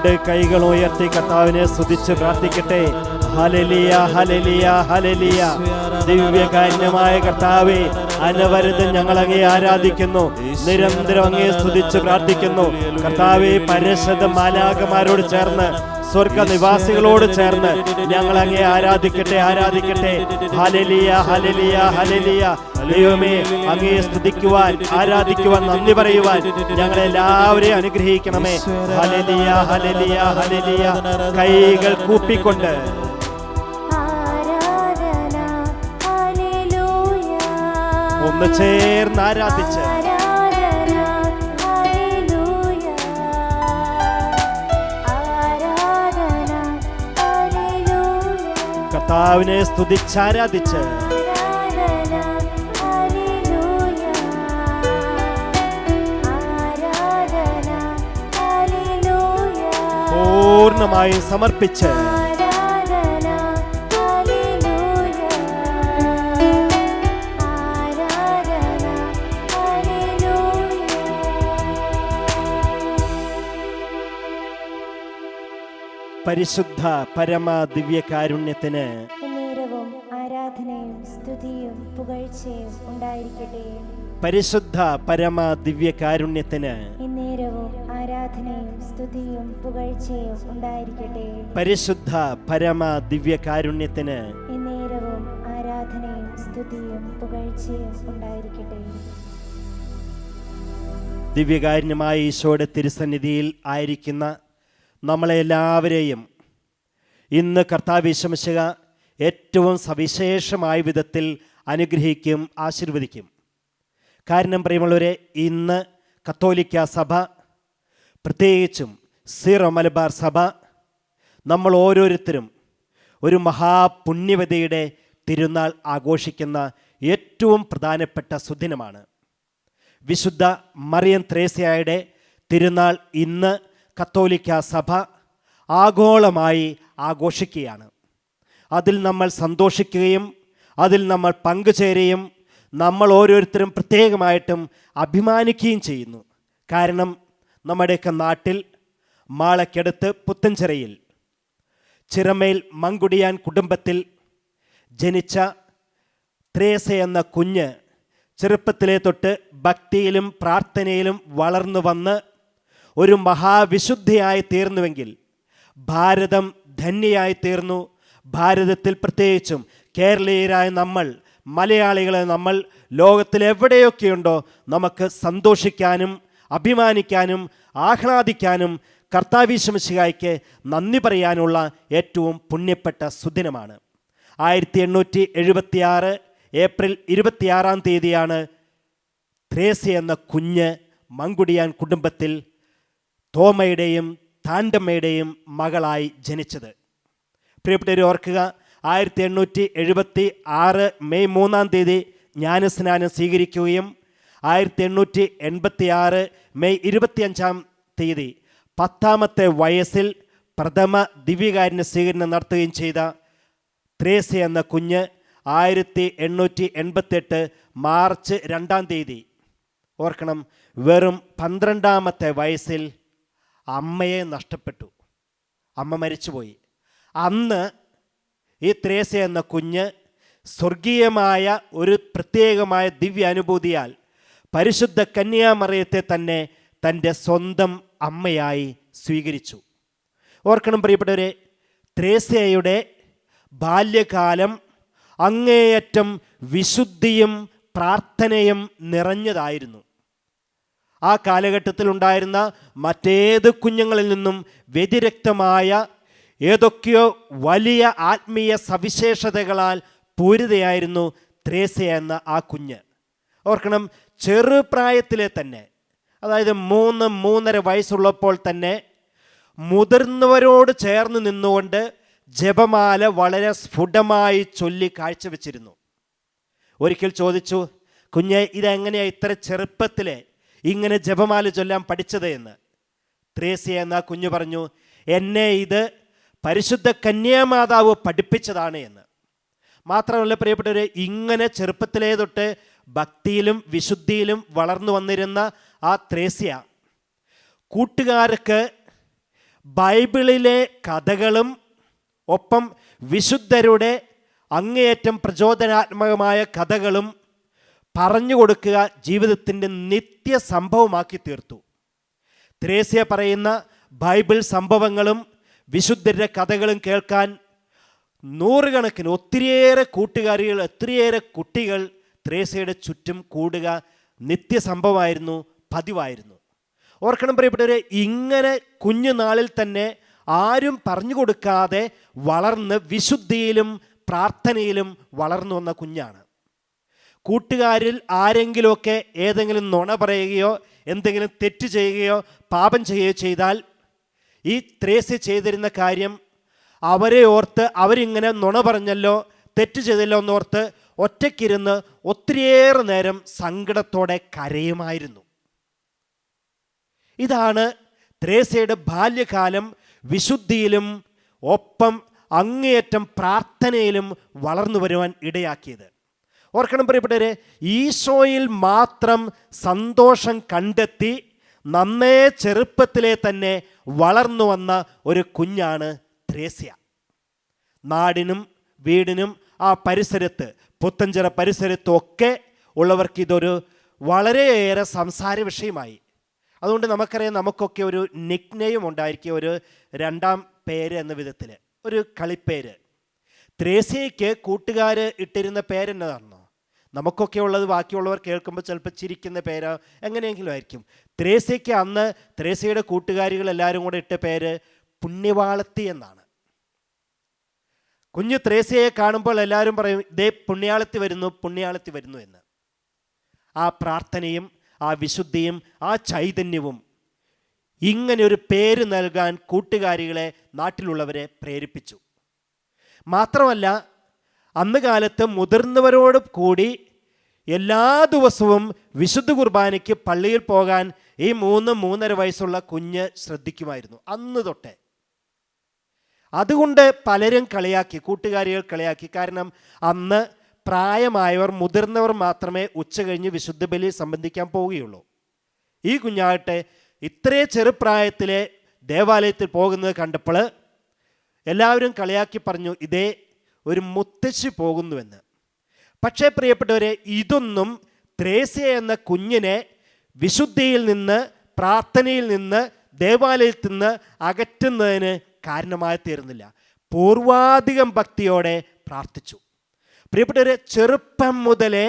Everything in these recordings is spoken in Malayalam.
രണ്ട് കൈകൾ ഉയർത്തി കർത്താവിനെ സ്തുതിച്ച് പ്രാർത്ഥിക്കട്ടെ. ഹല്ലേലൂയ, ഹല്ലേലൂയ, ഹല്ലേലൂയ. ദിവ്യകാരുണ്യമായ കർത്താവേ, അനവരതം ഞങ്ങൾ അങ്ങേ ആരാധിക്കുന്നു, നിരന്തരം അങ്ങേ സ്തുതിച്ച് പ്രാർത്ഥിക്കുന്നു. കർത്താവേ, പരിശുദ്ധ മാലാഖമാരോട് ചേർന്ന്, സ്വർഗ നിവാസികളോട് ചേർന്ന് ഞങ്ങൾ അങ്ങേ ആരാധിക്കട്ടെ, ആരാധിക്കട്ടെ. ഹല്ലേലൂയ, ഹല്ലേലൂയ, ഹല്ലേലൂയ. ദൈവമേ, അങ്ങയെ സ്തുതിക്കുവാൻ, ആരാധിക്കുവാൻ, നന്ദി പറയുവാൻ ഞങ്ങളെല്ലാവരെയും അനുഗ്രഹിക്കണമേ. ഹല്ലേലൂയ, ഹല്ലേലൂയ, ഹല്ലേലൂയ. കൈകൾ കൂപ്പിക്കൊണ്ട് ഒന്ന് ചേർന്ന് ആരാധിച്ച് കർത്താവിനെ സ്തുതിച്ചാരാധിച്ച് പൂർണ്ണമായും സമർപ്പിച്ച് പരിശുദ്ധ പരമ ദിവ്യകാരുണ്യത്തിന് നേരവും ആരാധനയും സ്തുതിയും പുകഴ്ചയും ഉണ്ടായിരിക്കട്ടെ. പരിശുദ്ധ പരമ ദിവ്യകാരുണ്യത്തിന് നേരവും ആരാധനയും സ്തുതിയും പുകഴ്ചയും ഉണ്ടായിരിക്കട്ടെ. പരിശുദ്ധ പരമ ദിവ്യകാരുണ്യത്തിന് നേരവും ആരാധനയും സ്തുതിയും പുകഴ്ചയും ഉണ്ടായിരിക്കട്ടെ. ദിവ്യകാരുണ്യമായ ഈശോയുടെ തിരുസന്നിധിയിൽ ആയിരിക്കുന്ന നമ്മളെല്ലാവരെയും ഇന്ന് കർത്താവ് യേശുമിശിഹ ഏറ്റവും സവിശേഷമായ വിധത്തിൽ അനുഗ്രഹിക്കും, ആശീർവദിക്കും. കാരണം പ്രിയമുള്ളവരെ, ഇന്ന് കത്തോലിക്ക സഭ, പ്രത്യേകിച്ചും സീറോ മലബാർ സഭ, നമ്മൾ ഓരോരുത്തരും ഒരു മഹാപുണ്യവതിയുടെ തിരുനാൾ ആഘോഷിക്കുന്ന ഏറ്റവും പ്രധാനപ്പെട്ട സുദിനമാണ്. വിശുദ്ധ മറിയം ത്രേസ്യയുടെ തിരുനാൾ ഇന്ന് കത്തോലിക്ക സഭ ആഗോളമായി ആഘോഷിക്കുകയാണ്. അതിൽ നമ്മൾ സന്തോഷിക്കുകയും അതിൽ നമ്മൾ പങ്കുചേരുകയും നമ്മൾ ഓരോരുത്തരും പ്രത്യേകമായിട്ടും അഭിമാനിക്കുകയും ചെയ്യുന്നു. കാരണം നമ്മുടെയൊക്കെ നാട്ടിൽ മാളയ്ക്കടുത്ത് പുത്തൻചിറയിൽ ചിറമേൽ മങ്കുടിയാൻ കുടുംബത്തിൽ ജനിച്ച ത്രേസ്യ എന്ന കുഞ്ഞ് ചെറുപ്പത്തിലെ തൊട്ട് ഭക്തിയിലും പ്രാർത്ഥനയിലും വളർന്നു വന്ന് ഒരു മഹാവിശുദ്ധിയായി തീർന്നുവെങ്കിൽ ഭാരതം ധന്യയായി തീർന്നു. ഭാരതത്തിൽ പ്രത്യേകിച്ചും കേരളീയരായ നമ്മൾ, മലയാളികളെ നമ്മൾ ലോകത്തിലെവിടെയൊക്കെയുണ്ടോ നമുക്ക് സന്തോഷിക്കാനും അഭിമാനിക്കാനും ആഹ്ലാദിക്കാനും കർത്താവ് മിശിഹായ്ക്ക് നന്ദി പറയാനുള്ള ഏറ്റവും പുണ്യപ്പെട്ട സുദിനമാണ്. 1876 ഏപ്രിൽ 26 ത്രേസ്യ എന്ന കുഞ്ഞ് മങ്കുടിയാൻ കുടുംബത്തിൽ തോമയുടെയും താണ്ടമ്മയുടെയും മകളായി ജനിച്ചത്. പ്രിയപ്പെട്ടവരെ, ഓർക്കുക, 1876 മെയ് 3 ജ്ഞാനസ്നാനം സ്വീകരിക്കുകയും 1886 മെയ് 25 10ാമത്തെ വയസ്സിൽ പ്രഥമ ദിവ്യകാരുണ്യ സ്വീകരണം നടത്തുകയും ചെയ്ത ത്രേസ്യ എന്ന കുഞ്ഞ് 1888 മാർച്ച് 2 ഓർക്കണം, വെറും 12ാമത്തെ വയസ്സിൽ അമ്മയെ നഷ്ടപ്പെട്ടു. അമ്മ മരിച്ചുപോയി. അന്ന് ഈ ത്രേസ്യ എന്ന കുഞ്ഞ് സ്വർഗീയമായ ഒരു പ്രത്യേകമായ ദിവ്യ അനുഭൂതിയാൽ പരിശുദ്ധ കന്യാമറിയത്തെ തന്നെ തൻ്റെ സ്വന്തം അമ്മയായി സ്വീകരിച്ചു. ഓർക്കണം പ്രിയപ്പെട്ടവരെ, ത്രേസ്യയുടെ ബാല്യകാലം അങ്ങേയറ്റം വിശുദ്ധിയും പ്രാർത്ഥനയും നിറഞ്ഞതായിരുന്നു. ആ കാലഘട്ടത്തിലുണ്ടായിരുന്ന മറ്റേത് കുഞ്ഞുങ്ങളിൽ നിന്നും വ്യതിരിക്തമായ ഏതൊക്കെയോ വലിയ ആത്മീയ സവിശേഷതകളാൽ പൂരിതയായിരുന്നു ത്രേസ്യ എന്ന ആ കുഞ്ഞ്. ഓർക്കണം, ചെറുപ്രായത്തിലെ തന്നെ, അതായത് 3-3.5 വയസ്സുള്ളപ്പോൾ തന്നെ മുതിർന്നവരോട് ചേർന്ന് നിന്നുകൊണ്ട് ജപമാല വളരെ സ്ഫുടമായി ചൊല്ലി കാഴ്ചവെച്ചിരുന്നു. ഒരിക്കൽ ചോദിച്ചു, കുഞ്ഞെ, ഇതെങ്ങനെയാണ് ഇത്ര ചെറുപ്പത്തിലെ ഇങ്ങനെ ജപമാല ചൊല്ലാൻ പഠിച്ചത് എന്ന്. ത്രേസ്യ എന്ന കുഞ്ഞു പറഞ്ഞു, എന്നെ ഇത് പരിശുദ്ധ കന്യാമാതാവ് പഠിപ്പിച്ചതാണ് എന്ന്. മാത്രമല്ല പ്രിയപ്പെട്ടവരെ, ഇങ്ങനെ ചെറുപ്പത്തിലേ തൊട്ട് ഭക്തിയിലും വിശുദ്ധിയിലും വളർന്നു വന്നിരുന്ന ആ ത്രേസ്യ കൂട്ടുകാർക്ക് ബൈബിളിലെ കഥകളും ഒപ്പം വിശുദ്ധരുടെ അങ്ങേയറ്റം പ്രചോദനാത്മകമായ കഥകളും പറഞ്ഞു കൊടുക്കുക ജീവിതത്തിൻ്റെ നിത്യ സംഭവമാക്കി തീർത്തു. ത്രേസ്യ പറയുന്ന ബൈബിൾ സംഭവങ്ങളും വിശുദ്ധരുടെ കഥകളും കേൾക്കാൻ നൂറുകണക്കിന് ഒത്തിരിയേറെ കുട്ടികൾ ത്രേസ്യയുടെ ചുറ്റും കൂടുക നിത്യസംഭവമായിരുന്നു, പതിവായിരുന്നു. ഓർക്കണം പ്രിയപ്പെട്ടവരെ, ഇങ്ങനെ കുഞ്ഞുനാളിൽ തന്നെ ആരും പറഞ്ഞു കൊടുക്കാതെ വളർന്ന് വിശുദ്ധിയിലും പ്രാർത്ഥനയിലും വളർന്നു വന്ന കുഞ്ഞാണ്. കൂട്ടുകാരിൽ ആരെങ്കിലുമൊക്കെ ഏതെങ്കിലും നുണ പറയുകയോ എന്തെങ്കിലും തെറ്റ് ചെയ്യുകയോ പാപം ചെയ്യുകയോ ചെയ്താൽ ഈ ത്രേസ്യ ചെയ്തിരുന്ന കാര്യം അവരെ ഓർത്ത് അവരിങ്ങനെ നുണ പറഞ്ഞല്ലോ, തെറ്റ് ചെയ്തല്ലോ എന്നോർത്ത് ഒറ്റയ്ക്കിരുന്ന് ഒത്തിരിയേറെ നേരം സങ്കടത്തോടെ കരയുമായിരുന്നു. ഇതാണ് ത്രേസ്യയുടെ ബാല്യകാലം വിശുദ്ധിയിലും ഒപ്പം അങ്ങേയറ്റം പ്രാർത്ഥനയിലും വളർന്നു വരുവാൻ ഇടയാക്കിയത്. ഓർക്കണം പ്രിയപ്പെട്ടവരെ, ഈശോയിൽ മാത്രം സന്തോഷം കണ്ടെത്തി നന്നേ ചെറുപ്പത്തിലെ തന്നെ വളർന്നു വന്ന ഒരു കുഞ്ഞാണ് ത്രേസ്യ. നാടിനും വീടിനും ആ പരിസരത്ത്, പുത്തഞ്ചിറ പരിസരത്തൊക്കെ ഉള്ളവർക്ക് ഇതൊരു വളരെയേറെ സംസാര വിഷയമായി. അതുകൊണ്ട് നമുക്കറിയാം, നമുക്കൊക്കെ ഒരു നിക്നെയിം ഉണ്ടായിരിക്കും, ഒരു രണ്ടാം പേര് എന്ന വിധത്തിൽ ഒരു കളിപ്പേര്. ത്രേസ്യയ്ക്ക് കൂട്ടുകാർ ഇട്ടിരുന്ന പേരെന്നതാണോ? നമുക്കൊക്കെ ഉള്ളത് ബാക്കിയുള്ളവർ കേൾക്കുമ്പോൾ ചിലപ്പോൾ ചിരിക്കുന്ന പേരോ എങ്ങനെയെങ്കിലും ആയിരിക്കും. ത്രേസ്യയ്ക്ക് അന്ന് ത്രേസ്യയുടെ കൂട്ടുകാരികൾ എല്ലാവരും കൂടെ ഇട്ട പേര് പുണ്യവാളത്തി എന്നാണ്. കുഞ്ഞു ത്രേസ്യയെ കാണുമ്പോൾ എല്ലാവരും പറയും, ദേ പുണ്യാളത്തി വരുന്നു എന്ന്. ആ പ്രാർത്ഥനയും ആ വിശുദ്ധിയും ആ ചൈതന്യവും ഇങ്ങനെ ഒരു പേര് നൽകാൻ കൂട്ടുകാരികളെ, നാട്ടിലുള്ളവരെ പ്രേരിപ്പിച്ചു. മാത്രമല്ല, അന്ന് കാലത്ത് മുതിർന്നവരോട് കൂടി എല്ലാ ദിവസവും വിശുദ്ധ കുർബാനയ്ക്ക് പള്ളിയിൽ പോകാൻ ഈ 3-3.5 വയസ്സുള്ള കുഞ്ഞ് ശ്രദ്ധിക്കുമായിരുന്നു അന്ന് തൊട്ടേ. അതുകൊണ്ട് പലരും കളിയാക്കി, കൂട്ടുകാരികൾ കളിയാക്കി. കാരണം അന്ന് പ്രായമായവർ, മുതിർന്നവർ മാത്രമേ ഉച്ച കഴിഞ്ഞ് വിശുദ്ധ ബലി സംബന്ധിക്കാൻ പോവുകയുള്ളൂ. ഈ കുഞ്ഞാകട്ടെ ഇത്രേ ചെറുപ്രായത്തിലെ ദേവാലയത്തിൽ പോകുന്നത് കണ്ടപ്പോൾ എല്ലാവരും കളിയാക്കി പറഞ്ഞു, ഇതേ ഒരു മുത്തശ്ശി പോകുന്നുവെന്ന്. പക്ഷേ പ്രിയപ്പെട്ടവരെ, ഇതൊന്നും ത്രേസ്യ എന്ന കുഞ്ഞിനെ വിശുദ്ധിയിൽ നിന്ന്, പ്രാർത്ഥനയിൽ നിന്ന്, ദേവാലയത്തിൽ നിന്ന് അകറ്റുന്നതിന് കാരണമായി തീർന്നില്ല. പൂർവാധികം ഭക്തിയോടെ പ്രാർത്ഥിച്ചു. പ്രിയപ്പെട്ടവരെ, ചെറുപ്പം മുതലേ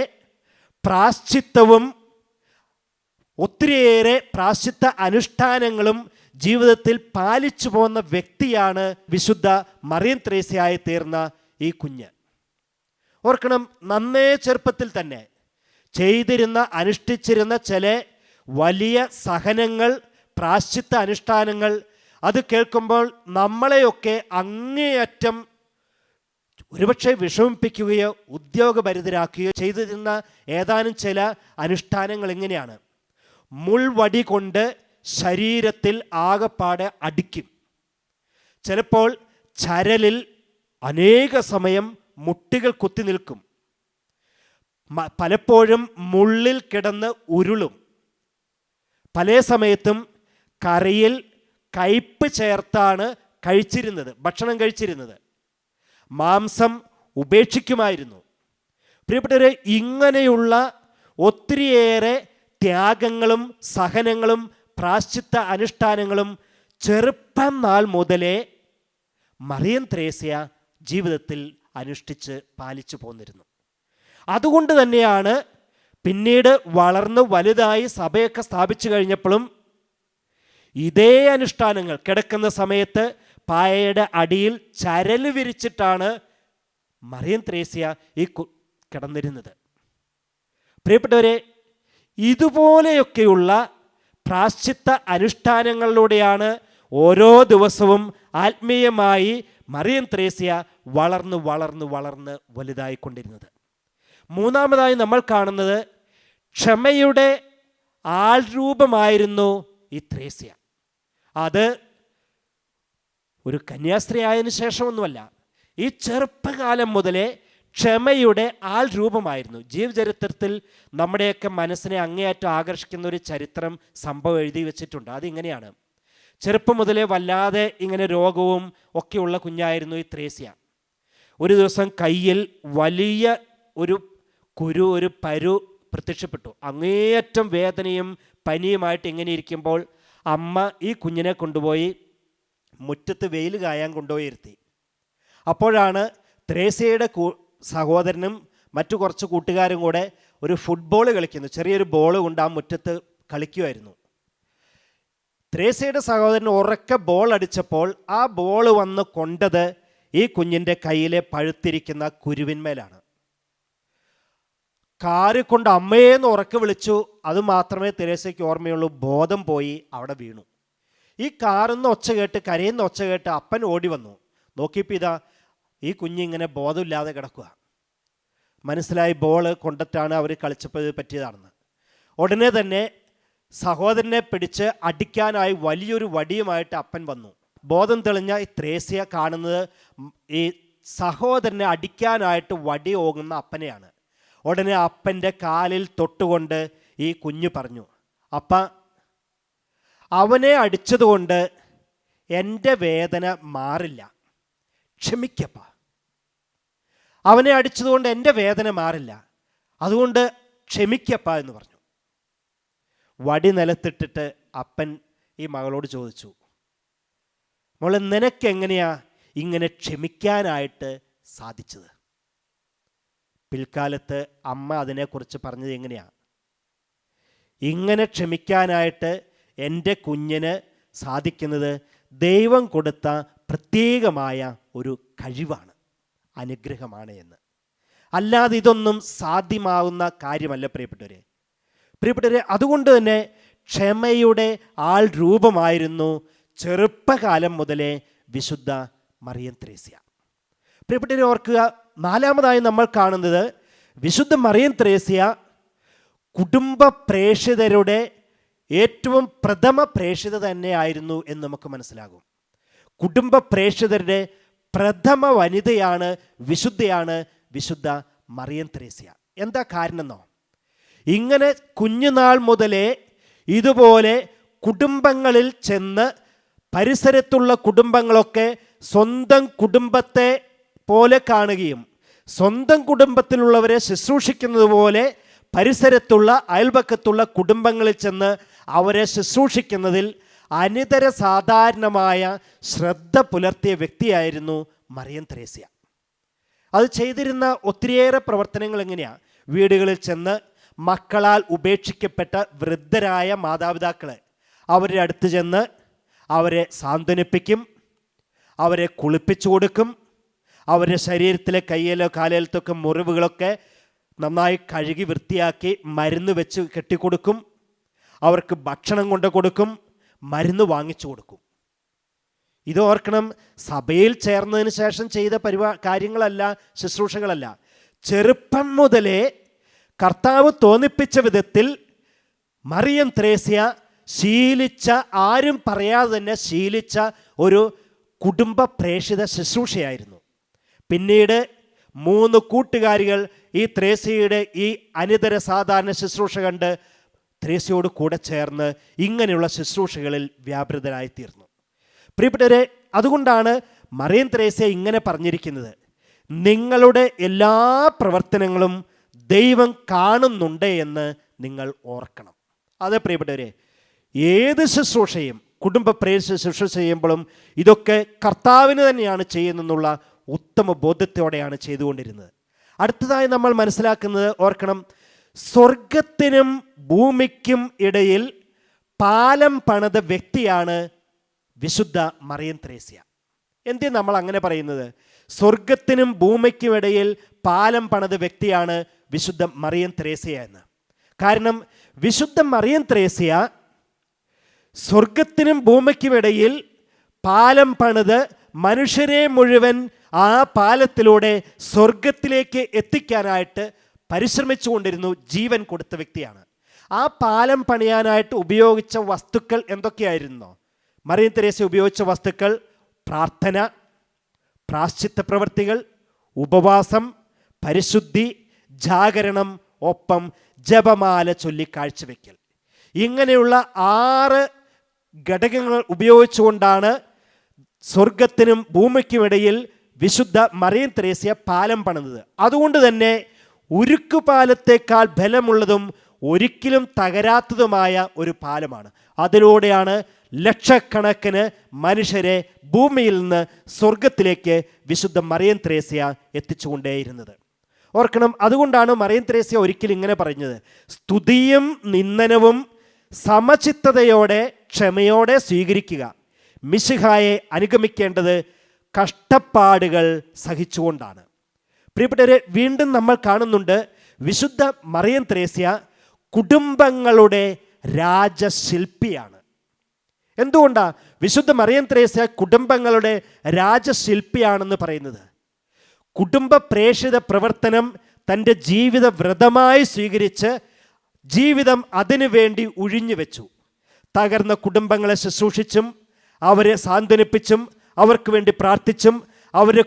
പ്രാശ്ചിത്തവും ഒത്തിരിയേറെ പ്രാശ്ചിത്ത അനുഷ്ഠാനങ്ങളും ജീവിതത്തിൽ പാലിച്ചു പോകുന്ന വ്യക്തിയാണ് വിശുദ്ധ മറിയം ത്രേസ്യയായി തീർന്ന ഈ കുഞ്ഞ്. ഓർക്കണം, നന്നേ ചെറുപ്പത്തിൽ തന്നെ ചെയ്തിരുന്ന, അനുഷ്ഠിച്ചിരുന്ന ചില വലിയ സഹനങ്ങൾ, പ്രാശ്ചിത്ത അനുഷ്ഠാനങ്ങൾ, അത് കേൾക്കുമ്പോൾ നമ്മളെയൊക്കെ അങ്ങേയറ്റം ഒരുപക്ഷെ വിഷമിപ്പിക്കുകയോ ഉദ്യോഗഭരിതരാക്കുകയോ ചെയ്തിരുന്ന ഏതാനും ചില അനുഷ്ഠാനങ്ങൾ എങ്ങനെയാണ്? മുൾവടി കൊണ്ട് ശരീരത്തിൽ ആകപ്പാടെ അടിക്കും. ചിലപ്പോൾ ചരലിൽ അനേക സമയം മുട്ടികൾ കുത്തി നിൽക്കും. പലപ്പോഴും മുള്ളിൽ കിടന്ന് ഉരുളും. പല സമയത്തും കറിയിൽ കയ്പ് ചേർത്താണ് ഭക്ഷണം കഴിച്ചിരുന്നത്. മാംസം ഉപേക്ഷിക്കുമായിരുന്നു. പ്രിയപ്പെട്ടവരെ, ഇങ്ങനെയുള്ള ഒത്തിരിയേറെ ത്യാഗങ്ങളും സഹനങ്ങളും പ്രാശ്ചിത്ത അനുഷ്ഠാനങ്ങളും ചെറുപ്പം നാൾ മുതലേ മറിയം ത്രേസ്യ ജീവിതത്തിൽ അനുഷ്ഠിച്ച് പാലിച്ചു പോന്നിരുന്നു. അതുകൊണ്ട് തന്നെയാണ് പിന്നീട് വളർന്ന് വലുതായി സഭയൊക്കെ സ്ഥാപിച്ചു കഴിഞ്ഞപ്പോഴും ഇതേ അനുഷ്ഠാനങ്ങൾ, കിടക്കുന്ന സമയത്ത് പായയുടെ അടിയിൽ ചരല് വിരിച്ചിട്ടാണ് മറിയം ത്രേസ്യ കിടന്നിരുന്നത്. പ്രിയപ്പെട്ടവരെ, ഇതുപോലെയൊക്കെയുള്ള പ്രാശ്ചിത്ത അനുഷ്ഠാനങ്ങളിലൂടെയാണ് ഓരോ ദിവസവും ആത്മീയമായി മറിയം ത്രേസ്യ വളർന്ന് വളർന്ന് വളർന്ന് വലുതായിക്കൊണ്ടിരുന്നത്. മൂന്നാമതായി നമ്മൾ കാണുന്നത് ക്ഷമയുടെ ആൾരൂപമായിരുന്നു ഈ ത്രേസ്യ. അത് ഒരു കന്യാസ്ത്രീ ആയതിനു ശേഷമൊന്നുമല്ല, ഈ ചെറുപ്പകാലം മുതലേ ക്ഷമയുടെ ആൾ രൂപമായിരുന്നു. ജീവചരിത്രത്തിൽ നമ്മുടെയൊക്കെ മനസ്സിനെ അങ്ങേയറ്റം ആകർഷിക്കുന്ന ഒരു ചരിത്രം, സംഭവം എഴുതി വെച്ചിട്ടുണ്ട്. അതിങ്ങനെയാണ്: ചെറുപ്പം മുതലേ വല്ലാതെ ഇങ്ങനെ രോഗവും ഒക്കെയുള്ള കുഞ്ഞായിരുന്നു ഈ ത്രേസ്യ. ഒരു ദിവസം കയ്യിൽ വലിയ ഒരു പരു പ്രത്യക്ഷപ്പെട്ടു. അങ്ങേയറ്റം വേദനയും പനിയുമായിട്ട് ഇങ്ങനെ ഇരിക്കുമ്പോൾ അമ്മ ഈ കുഞ്ഞിനെ കൊണ്ടുപോയി മുറ്റത്ത് വെയിൽ കായാൻ കൊണ്ടുപോയി ഇരുത്തി. അപ്പോഴാണ് ത്രേസ്യയുടെ സഹോദരനും മറ്റു കുറച്ച് കൂട്ടുകാരും കൂടെ ഒരു ഫുട്ബോൾ കളിക്കുന്നു. ചെറിയൊരു ബോൾ കൊണ്ട് ആ മുറ്റത്ത് കളിക്കുമായിരുന്നു. ത്രേസ്യയുടെ സഹോദരൻ ഉറക്കെ ബോൾ അടിച്ചപ്പോൾ ആ ബോൾ വന്ന് കൊണ്ടത് ഈ കുഞ്ഞിൻ്റെ കയ്യിലെ പഴുത്തിരിക്കുന്ന കുരുവിന്മേലാണ്. കാറ് കൊണ്ട് അമ്മയെന്ന് ഉറക്കെ വിളിച്ചു. അതുമാത്രമേ ത്രേസ്യയ്ക്ക് ഓർമ്മയുള്ളൂ. ബോധം പോയി അവിടെ വീണു. ഈ കാറുന്ന ഒച്ച കേട്ട്, കരയുന്ന ഒച്ച കേട്ട് അപ്പൻ ഓടി വന്നു. നോക്കിയപ്പോൾ ഇതാ ഈ കുഞ്ഞിങ്ങനെ ബോധമില്ലാതെ കിടക്കുക. മനസ്സിലായി ബോൾ കൊണ്ടിട്ടാണ് അവർ കളിച്ചപ്പോൾ ഇത് പറ്റിയതാണെന്ന്. ഉടനെ തന്നെ സഹോദരനെ പിടിച്ച് അടിക്കാനായി വലിയൊരു വടിയുമായിട്ട് അപ്പൻ വന്നു. ബോധം തെളിഞ്ഞ ഈ ത്രേസ്യ കാണുന്നത് ഈ സഹോദരനെ അടിക്കാനായിട്ട് വടി ഓങ്ങുന്ന അപ്പനെയാണ്. ഉടനെ അപ്പൻ്റെ കാലിൽ തൊട്ടുകൊണ്ട് ഈ കുഞ്ഞ് പറഞ്ഞു, അപ്പ, അവനെ അടിച്ചതുകൊണ്ട് എൻ്റെ വേദന മാറില്ല, ക്ഷമിക്കപ്പ. അവനെ അടിച്ചതുകൊണ്ട് എൻ്റെ വേദന മാറില്ല, അതുകൊണ്ട് ക്ഷമിക്കപ്പ എന്ന് പറഞ്ഞു. വടി നിലത്തിട്ടിട്ട് അപ്പൻ ഈ മകളോട് ചോദിച്ചു, മോളെ, നിനക്കെങ്ങനെയാ ഇങ്ങനെ ക്ഷമിക്കാനായിട്ട് സാധിച്ചത്? പിൽക്കാലത്ത് അമ്മ അതിനെക്കുറിച്ച് പറഞ്ഞത് എങ്ങനെയാണ്? ഇങ്ങനെ ക്ഷമിക്കാനായിട്ട് എൻ്റെ കുഞ്ഞിന് സാധിക്കുന്നത് ദൈവം കൊടുത്ത പ്രത്യേകമായ ഒരു കഴിവാണ്, അനുഗ്രഹമാണ് എന്ന്. അല്ലാതെ ഇതൊന്നും സാധ്യമാവുന്ന കാര്യമല്ല പ്രിയപ്പെട്ടവരെ. അതുകൊണ്ട് തന്നെ ക്ഷമയുടെ ആൾ രൂപമായിരുന്നു ചെറുപ്പകാലം മുതലേ വിശുദ്ധ മറിയം ത്രേസ്യ. പ്രിയപ്പെട്ടവരെ ഓർക്കുക, നാലാമതായി നമ്മൾ കാണുന്നത് വിശുദ്ധ മറിയം ത്രേസ്യ കുടുംബ പ്രേക്ഷിതരുടെ ഏറ്റവും പ്രഥമ പ്രേക്ഷിത തന്നെയായിരുന്നു എന്ന് നമുക്ക് മനസ്സിലാകും. കുടുംബ പ്രേക്ഷിതരുടെ പ്രഥമ വനിതയാണ്, വിശുദ്ധയാണ് വിശുദ്ധ മറിയം ത്രേസ്യ. എന്താ കാരണം എന്നോ? ഇങ്ങനെ കുഞ്ഞുനാൾ മുതലേ ഇതുപോലെ കുടുംബങ്ങളിൽ ചെന്ന് പരിസരത്തുള്ള കുടുംബങ്ങളൊക്കെ സ്വന്തം കുടുംബത്തെ പോലെ കാണുകയും സ്വന്തം കുടുംബത്തിലുള്ളവരെ ശുശ്രൂഷിക്കുന്നത് പോലെ പരിസരത്തുള്ള അയൽപക്കത്തുള്ള കുടുംബങ്ങളിൽ ചെന്ന് അവരെ ശുശ്രൂഷിക്കുന്നതിൽ അനിതര സാധാരണമായ ശ്രദ്ധ പുലർത്തിയ വ്യക്തിയായിരുന്നു മറിയം ത്രേസ്യ. അത് ചെയ്തിരുന്ന ഒത്തിരിയേറെ പ്രവർത്തനങ്ങൾ എങ്ങനെയാണ്? വീടുകളിൽ ചെന്ന് മക്കളാൽ ഉപേക്ഷിക്കപ്പെട്ട വൃദ്ധരായ മാതാപിതാക്കളെ അവരുടെ അടുത്ത് ചെന്ന് അവരെ സാന്ത്വനിപ്പിക്കും, അവരെ കുളിപ്പിച്ചു കൊടുക്കും, അവരുടെ ശരീരത്തിലെ കയ്യിലോ കാലിലത്തൊക്കെ മുറിവുകളൊക്കെ നന്നായി കഴുകി വൃത്തിയാക്കി മരുന്ന് വെച്ച് കെട്ടിക്കൊടുക്കും, അവർക്ക് ഭക്ഷണം കൊണ്ട് കൊടുക്കും, മരുന്ന് വാങ്ങിച്ചു കൊടുക്കും. ഇത് ഓർക്കണം, സഭയിൽ ചേർന്നതിന് ശേഷം ചെയ്ത കാര്യങ്ങളല്ല, ശുശ്രൂഷകളല്ല. ചെറുപ്പം മുതലേ കർത്താവ് തോന്നിപ്പിച്ച വിധത്തിൽ മറിയം ത്രേസ്യ ശീലിച്ച, ആരും പറയാതെ തന്നെ ശീലിച്ച ഒരു കുടുംബ പ്രേക്ഷിത ശുശ്രൂഷയായിരുന്നു. പിന്നീട് 3 കൂട്ടുകാരികൾ ഈ ത്രേസ്യയുടെ ഈ അനിതര സാധാരണ ശുശ്രൂഷ കണ്ട് ത്രേസ്യയോട് കൂടെ ചേർന്ന് ഇങ്ങനെയുള്ള ശുശ്രൂഷകളിൽ വ്യാപൃതരായി തീർന്നു. പ്രിയപ്പെട്ടവരെ, അതുകൊണ്ടാണ് മറിയം ത്രേസ്യ ഇങ്ങനെ പറഞ്ഞിരിക്കുന്നത്, നിങ്ങളുടെ എല്ലാ പ്രവർത്തനങ്ങളും ദൈവം കാണുന്നുണ്ട് എന്ന് നിങ്ങൾ ഓർക്കണം. അതെ പ്രിയപ്പെട്ടവരെ, ഏത് ശുശ്രൂഷയും കുടുംബ പ്രേക്ഷിത ശുശ്രൂഷ ചെയ്യുമ്പോഴും ഇതൊക്കെ കർത്താവിന് തന്നെയാണ് ചെയ്യുന്നെന്നുള്ള ഉത്തമ ബോധ്യത്തോടെയാണ് ചെയ്തുകൊണ്ടിരുന്നത്. അടുത്തതായി നമ്മൾ മനസ്സിലാക്കുന്നത് ഓർക്കണം, സ്വർഗത്തിനും ഭൂമിക്കും ഇടയിൽ പാലം പണിത വ്യക്തിയാണ് വിശുദ്ധ മറിയം ത്രേസ്യ. എന്തിനാ നമ്മൾ അങ്ങനെ പറയുന്നത്? സ്വർഗത്തിനും ഭൂമിക്കും ഇടയിൽ പാലം പണിത വ്യക്തിയാണ് വിശുദ്ധ മറിയം ത്രേസ്യ എന്ന്. കാരണം വിശുദ്ധ മറിയം ത്രേസ്യ സ്വർഗത്തിനും ഭൂമിക്കും ഇടയിൽ പാലം പണിത് മനുഷ്യരെ മുഴുവൻ ആ പാലത്തിലൂടെ സ്വർഗത്തിലേക്ക് എത്തിക്കാനായിട്ട് പരിശ്രമിച്ചു കൊണ്ടിരുന്നു, ജീവൻ കൊടുത്ത വ്യക്തിയാണ്. ആ പാലം പണിയാനായിട്ട് ഉപയോഗിച്ച വസ്തുക്കൾ എന്തൊക്കെയായിരുന്നോ? മറിയം ത്രേസ്യ ഉപയോഗിച്ച വസ്തുക്കൾ പ്രാർത്ഥന, പ്രാശ്ചിത്ത പ്രവൃത്തികൾ, ഉപവാസം, പരിശുദ്ധി, ജാഗരണം, ഒപ്പം ജപമാല ചൊല്ലി കാഴ്ചവെക്കൽ. ഇങ്ങനെയുള്ള 6 ഘടകങ്ങൾ ഉപയോഗിച്ചുകൊണ്ടാണ് സ്വർഗത്തിനും ഭൂമിക്കുമിടയിൽ വിശുദ്ധ മറിയം ത്രേസ്യ പാലം പണിതത്. അതുകൊണ്ട് തന്നെ ഉരുക്കുപാലത്തേക്കാൾ ബലമുള്ളതും ഒരിക്കലും തകരാത്തതുമായ ഒരു പാലമാണ്. അതിലൂടെയാണ് ലക്ഷക്കണക്കിന് മനുഷ്യരെ ഭൂമിയിൽ നിന്ന് സ്വർഗത്തിലേക്ക് വിശുദ്ധ മറിയം ത്രേസ്യ എത്തിച്ചുകൊണ്ടേയിരുന്നത്. ഓർക്കണം, അതുകൊണ്ടാണ് മറിയം ത്രേസ്യ ഒരിക്കലും ഇങ്ങനെ പറഞ്ഞത്: സ്തുതിയും നിന്ദനവും സമചിത്തതയോടെ ക്ഷമയോടെ സ്വീകരിക്കുക. മിശിഹായെ അനുഗമിക്കേണ്ടത് കഷ്ടപ്പാടുകൾ സഹിച്ചുകൊണ്ടാണ്. പ്രിയപ്പെട്ടവരെ, വീണ്ടും നമ്മൾ കാണുന്നുണ്ട് വിശുദ്ധ മറിയം ത്രേസ്യ കുടുംബങ്ങളുടെ രാജശില്പിയാണ്. എന്തുകൊണ്ടാണ് വിശുദ്ധ മറിയം ത്രേസ്യ കുടുംബങ്ങളുടെ രാജശില്പിയാണെന്ന് പറയുന്നത്? കുടുംബ പ്രേക്ഷിത പ്രവർത്തനം തൻ്റെ ജീവിത വ്രതമായി സ്വീകരിച്ച് ജീവിതം അതിനു വേണ്ടി ഉഴിഞ്ഞു വെച്ചു. തകർന്ന കുടുംബങ്ങളെ ശുശ്രൂഷിച്ചും അവരെ സാന്ത്വനിപ്പിച്ചും അവർക്ക് വേണ്ടി പ്രാർത്ഥിച്ചും അവരുടെ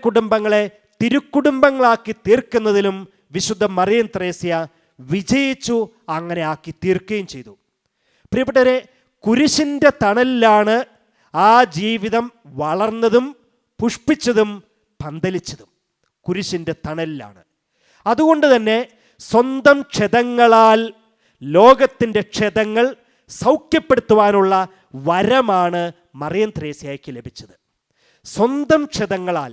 കുടുംബങ്ങളെ തിരുക്കുടുംബങ്ങളാക്കി തീർക്കുന്നതിലും വിശുദ്ധ മറിയം ത്രേസ്യ വിജയിച്ചു. അങ്ങനെ ആക്കി തീർക്കുകയും ചെയ്തു. പ്രിയപ്പെട്ടവരെ, കുരിശിൻ്റെ തണലിലാണ് ആ ജീവിതം വളർന്നതും പുഷ്പിച്ചതും പന്തലിച്ചതും. കുരിശിൻ്റെ തണലിലാണ്. അതുകൊണ്ട് തന്നെ സ്വന്തം ക്ഷതങ്ങളാൽ ലോകത്തിൻ്റെ ക്ഷതങ്ങൾ സൗഖ്യപ്പെടുത്തുവാനുള്ള വരമാണ് മറിയം ത്രേസ്യയ്ക്ക് ലഭിച്ചത്. സ്വന്തം ക്ഷതങ്ങളാൽ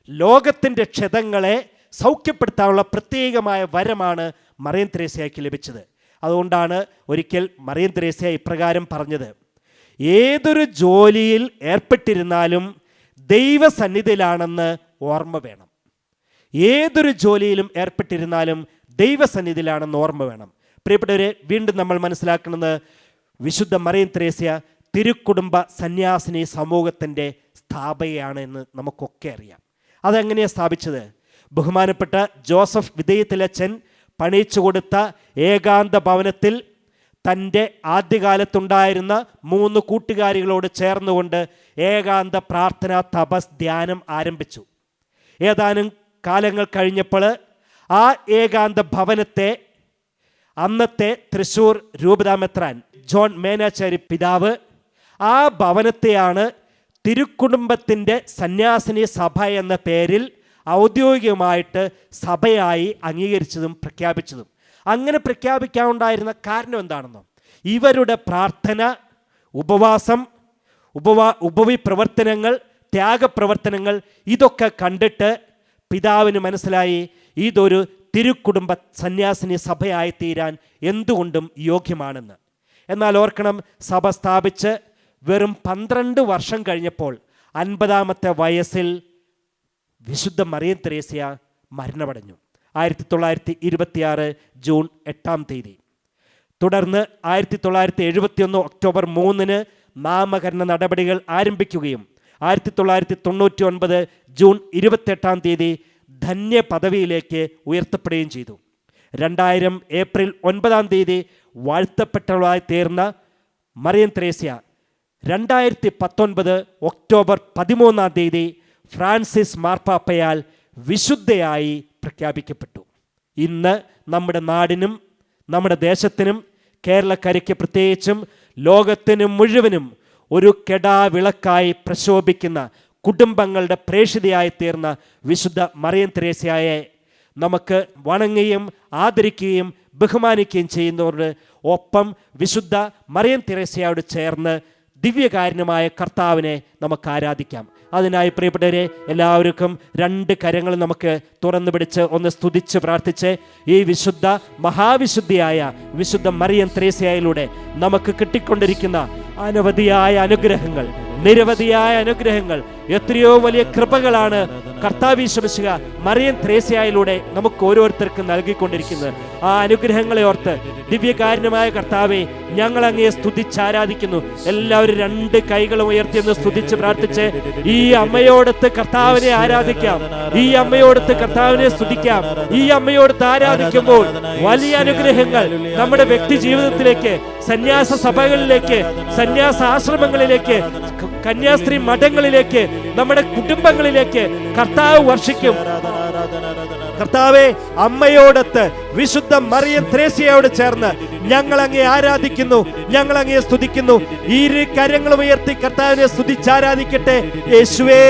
ലോകത്തിൻ്റെ ക്ഷതങ്ങളെ സൗഖ്യപ്പെടുത്താനുള്ള പ്രത്യേകമായ വരമാണ് മറിയം ത്രേസ്യയ്ക്ക് ലഭിച്ചത്. അതുകൊണ്ടാണ് ഒരിക്കൽ മറിയം ത്രേസ്യ ഇപ്രകാരം പറഞ്ഞത്: ഏതൊരു ജോലിയിൽ ഏർപ്പെട്ടിരുന്നാലും ദൈവസന്നിധിയിലാണെന്ന് ഓർമ്മ വേണം. ഏതൊരു ജോലിയിലും ഏർപ്പെട്ടിരുന്നാലും ദൈവസന്നിധിയിലാണെന്ന് ഓർമ്മ വേണം. പ്രിയപ്പെട്ടവരെ, വീണ്ടും നമ്മൾ മനസ്സിലാക്കുന്നത് വിശുദ്ധ മറിയം ത്രേസ്യ തിരുക്കുടുംബ സന്യാസിനി സമൂഹത്തിൻ്റെ സ്ഥാപകയാണ് എന്ന് നമുക്കൊക്കെ അറിയാം. അതെങ്ങനെയാണ് സ്ഥാപിച്ചത്? ബഹുമാനപ്പെട്ട ജോസഫ് വിധേയത്തിലച്ചൻ പണിയിച്ചു കൊടുത്ത ഏകാന്ത ഭവനത്തിൽ തൻ്റെ ആദ്യകാലത്തുണ്ടായിരുന്ന 3 കൂട്ടുകാരികളോട് ചേർന്നുകൊണ്ട് ഏകാന്ത പ്രാർത്ഥന തപസ് ധ്യാനം ആരംഭിച്ചു. ഏതാനും കാലങ്ങൾ കഴിഞ്ഞപ്പോൾ ആ ഏകാന്ത ഭവനത്തെ അന്നത്തെ തൃശ്ശൂർ രൂപതാമെത്രാൻ ജോൺ മേനാച്ചാരി പിതാവ് ആ ഭവനത്തെയാണ് തിരുക്കുടുംബത്തിൻ്റെ സന്യാസിനി സഭ എന്ന പേരിൽ ഔദ്യോഗികമായിട്ട് സഭയായി അംഗീകരിച്ചതും പ്രഖ്യാപിച്ചതും. അങ്ങനെ പ്രഖ്യാപിക്കാനുണ്ടായിരുന്ന കാരണം എന്താണെന്നോ? ഇവരുടെ പ്രാർത്ഥന, ഉപവാസം, ഉപവി പ്രവർത്തനങ്ങൾ, ത്യാഗപ്രവർത്തനങ്ങൾ ഇതൊക്കെ കണ്ടിട്ട് പിതാവിന് മനസ്സിലായി ഇതൊരു തിരുക്കുടുംബ സന്യാസിനി സഭയായി തീരാൻ എന്തുകൊണ്ടും യോഗ്യമാണെന്ന്. എന്നാൽ ഓർക്കണം, സഭ സ്ഥാപിച്ച് വെറും 12 വർഷം കഴിഞ്ഞപ്പോൾ 50-ാമത്തെ വയസ്സിൽ വിശുദ്ധ മറിയം ത്രേസ്യ മരണമടഞ്ഞു. 1926 ജൂൺ 8-ാം തീയതി. തുടർന്ന് 1971 ഒക്ടോബർ 3-ന് നാമകരണ നടപടികൾ ആരംഭിക്കുകയും 1999 ജൂൺ 28-ാം തീയതി ധന്യ പദവിയിലേക്ക് ഉയർത്തപ്പെടുകയും ചെയ്തു. 2000 ഏപ്രിൽ 9-ാം തീയതി വാഴ്ത്തപ്പെട്ടവളായി തീർന്ന മറിയം ത്രേസ്യ 2019 ഒക്ടോബർ 13-ാം തീയതി ഫ്രാൻസിസ് മാർപ്പാപ്പയാൽ വിശുദ്ധയായി പ്രഖ്യാപിക്കപ്പെട്ടു. ഇന്ന് നമ്മുടെ നാടിനും നമ്മുടെ ദേശത്തിനും കേരളക്കരയ്ക്ക് പ്രത്യേകിച്ചും ലോകത്തിന് മുഴുവനും ഒരു കെടാവിളക്കായി പ്രശോഭിക്കുന്ന കുടുംബങ്ങളുടെ പ്രേക്ഷിതയായി തീർന്ന വിശുദ്ധ മറിയം ത്രേസ്യയെ നമുക്ക് വണങ്ങുകയും ആദരിക്കുകയും ബഹുമാനിക്കുകയും ചെയ്യുന്നവരുടെ ഒപ്പം വിശുദ്ധ മറിയം ത്രേസ്യയോട് ചേർന്ന് ദിവ്യകാരുണ്യമായ കർത്താവിനെ നമുക്ക് ആരാധിക്കാം. അതിനായി പ്രിയപ്പെട്ടവരെ, എല്ലാവർക്കും 2 കരങ്ങൾ നമുക്ക് തുറന്നു പിടിച്ച് ഒന്ന് സ്തുതിച്ച് പ്രാർത്ഥിച്ച് ഈ വിശുദ്ധ മഹാവിശുദ്ധിയായ വിശുദ്ധ മറിയം ത്രേസ്യയിലൂടെ നമുക്ക് കിട്ടിക്കൊണ്ടിരിക്കുന്ന അനവധിയായ അനുഗ്രഹങ്ങൾ, നിരവധിയായ അനുഗ്രഹങ്ങൾ, എത്രയോ വലിയ കൃപകളാണ് കർത്താവ് യേശുമിശിഹ മറിയം ത്രേസ്യയിലൂടെ നമുക്ക് ഓരോരുത്തർക്കും നൽകിക്കൊണ്ടിരിക്കുന്നത്. ആ അനുഗ്രഹങ്ങളെ ഓർത്ത് ദിവ്യകാരുണ്യമായ കർത്താവെ, ഞങ്ങൾ അങ്ങയെ സ്തുതിച്ചാരാധിക്കുന്നു. എല്ലാവരും 2 കൈകളും ഉയർത്തിയെന്ന് സ്തുതിച്ച് പ്രാർത്ഥിച്ച് ഈ അമ്മയോടൊത്ത് കർത്താവിനെ ആരാധിക്കാം. ഈ അമ്മയോടൊത്ത് കർത്താവിനെ സ്തുതിക്കാം. ഈ അമ്മയോടൊത്ത് ആരാധിക്കുമ്പോൾ വലിയ അനുഗ്രഹങ്ങൾ നമ്മുടെ വ്യക്തി ജീവിതത്തിലേക്ക്, സന്യാസ സഭകളിലേക്ക്, സന്യാസ ആശ്രമങ്ങളിലേക്ക്, കന്യാസ്ത്രീ മഠങ്ങളിലേക്ക്, നമ്മുടെ കുടുംബങ്ങളിലേക്ക് കർത്താവ് വർഷിക്കും. കർത്താവേ, അമ്മയോടൊത്ത് വിശുദ്ധ മറിയം ത്രേസ്യയോട് ചേർന്ന് ഞങ്ങൾ അങ്ങേ ആരാധിക്കുന്നു, ഞങ്ങൾ അങ്ങേ സ്തുതിക്കുന്നു. ഇരു കരങ്ങളും ഉയർത്തി കർത്താവിനെ സ്തുതിച്ചാരാധിക്കട്ടെ. യേശുവേ,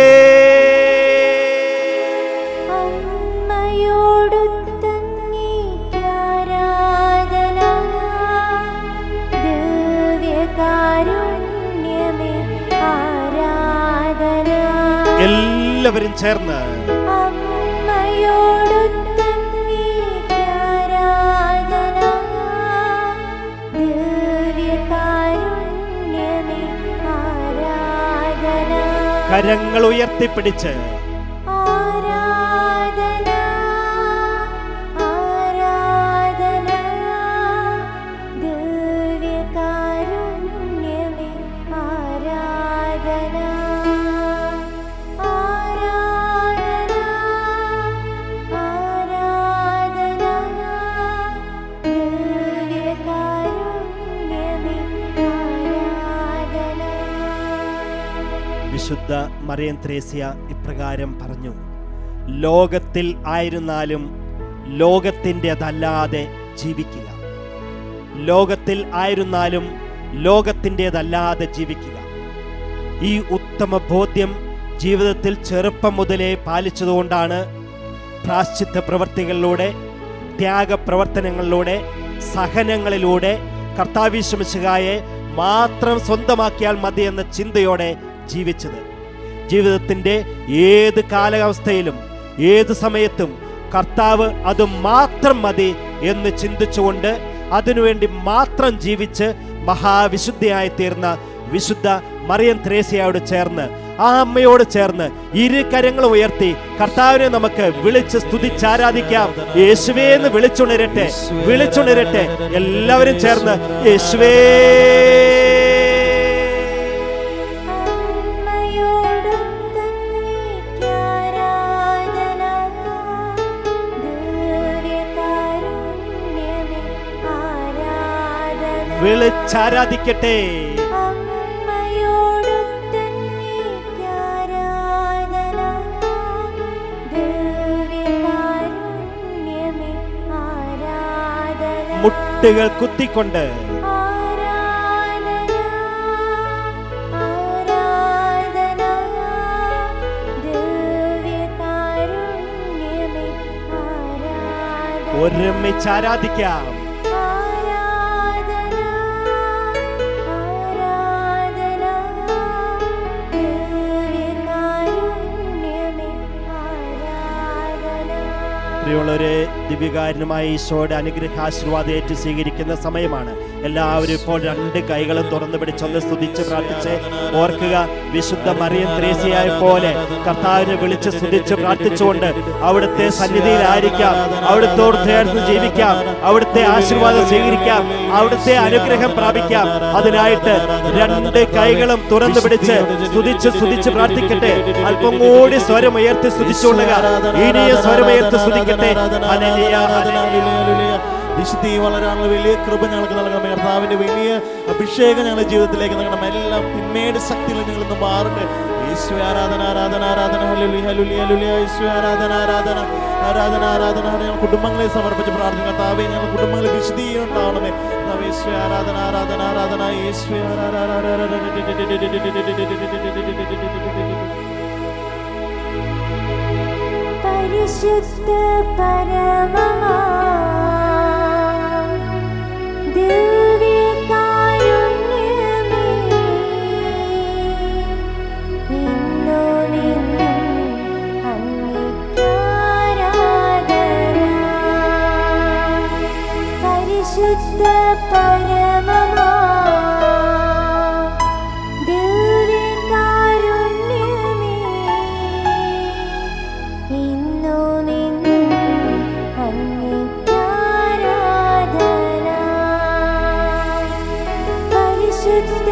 എല്ലാവരും ചേർന്ന് കരങ്ങൾ ഉയർത്തിപ്പിടിച്ച് വിശുദ്ധ മറിയം ത്രേസ്യ ഇപ്രകാരം പറഞ്ഞു: ലോകത്തിൽ ആയിരുന്നാലും ലോകത്തിൻ്റെതല്ലാതെ ജീവിക്കുക. ലോകത്തിൽ ആയിരുന്നാലും ലോകത്തിൻ്റെതല്ലാതെ ജീവിക്കുക. ഈ ഉത്തമ ബോധ്യം ജീവിതത്തിൽ ചെറുപ്പം മുതലേ പാലിച്ചതുകൊണ്ടാണ് പ്രാശ്ചിത്ത പ്രവർത്തികളിലൂടെ, ത്യാഗപ്രവർത്തനങ്ങളിലൂടെ, സഹനങ്ങളിലൂടെ കർത്താവ് യേശുമിശിഹായെ മാത്രം സ്വന്തമാക്കിയാൽ മതി എന്ന ചിന്തയോടെ ജീവിച്ചത്. ജീവിതത്തിൻ്റെ ഏത് കാലാവസ്ഥയിലും ഏത് സമയത്തും കർത്താവ് അത് മാത്രം മതി എന്ന് ചിന്തിച്ചുകൊണ്ട് അതിനുവേണ്ടി മാത്രം ജീവിച്ച് മഹാവിശുദ്ധയായി തീർന്ന വിശുദ്ധ മറിയം ത്രേസ്യയോട് ചേർന്ന്, ആ അമ്മയോട് ചേർന്ന് ഇരു കരങ്ങളും ഉയർത്തി കർത്താവിനെ നമുക്ക് വിളിച്ച് സ്തുതിച്ചാരാധിക്കാം. യേശുവേ എന്ന് വിളിച്ചുണരട്ടെ, വിളിച്ചുണരട്ടെ. എല്ലാവരും ചേർന്ന് യേശുവേ. വിളിച്ചാരാധിക്കട്ടെ. മുട്ടുകൾ കുത്തിക്കൊണ്ട് ഒരുമിച്ച് ആരാധിക്കാം. പ്രിയമുള്ളവരെ, ദിവ്യകാരുണ്യമായ ഈശോയുടെ അനുഗ്രഹാശീർവാദം ഏറ്റു സ്വീകരിക്കുന്ന സമയമാണ്. എല്ലാവരും ഇപ്പോൾ രണ്ട് കൈകളും തുറന്നു പിടിച്ചൊന്ന് സ്തുതിച്ച് പ്രാർത്ഥിച്ച് ഓർക്കുക, വിശുദ്ധ മറിയം ത്രേസ്യയെ പോലെ കർത്താവിനെ വിളിച്ച് സ്തുതിച്ച് പ്രാർത്ഥിച്ചുകൊണ്ട് അവിടുത്തെ സന്നിധിയിലായിരിക്കാം, അവിടുത്തോട് ചേർന്ന് ജീവിക്കാം, അവിടുത്തെ ആശീർവാദം സ്വീകരിക്കാം, അവിടുത്തെ അനുഗ്രഹം പ്രാപിക്കാം. അതിനായിട്ട് രണ്ട് കൈകളും തുറന്നു പിടിച്ച് സ്തുതിച്ച് പ്രാർത്ഥിക്കട്ടെ. അല്പം കൂടി സ്വരം ഉയർത്തി സ്തുതിച്ചുകൊള്ളുക. ഇനിയ സ്വരമുയർത്തി സ്തുതിക്കട്ടെ. വിശുദ്ധി വളരാനുള്ള വലിയ കൃപ ഞങ്ങൾക്ക് നൽകണം. കർത്താവിന്റെ വലിയ അഭിഷേകം ഞങ്ങളുടെ ജീവിതത്തിലേക്ക് നൽകണം. എല്ലാം തിന്മയുടെ ശക്തിയിൽ ഞങ്ങൾ ഇന്ന് മാറട്ടെ. യേശുവേ ആരാധന, ആരാധന, ആരാധന. ഹല്ലേലൂയ, ഹല്ലേലൂയ, ഹല്ലേലൂയ. യേശുവേ ആരാധന, ആരാധന, ആരാധന, ആരാധന. ഞങ്ങൾ കുടുംബങ്ങളെ സമർപ്പിച്ച് പ്രാർത്ഥിക്കും. കർത്താവേ, ഞങ്ങളുടെ കുടുംബങ്ങളിൽ വിശുദ്ധി ഉണ്ടാവണമേ. യേശുവേ ആരാധന, ആരാധന, ആരാധന. യേശുവേ പരിശുദ്ധ പരമമാ ദിവ്യകാരുണ്യമേ, ഇന്നും അങ്ങേക്ക് ആരാധന. പരിശുദ്ധ പരമമാ പരിശുദ്ധ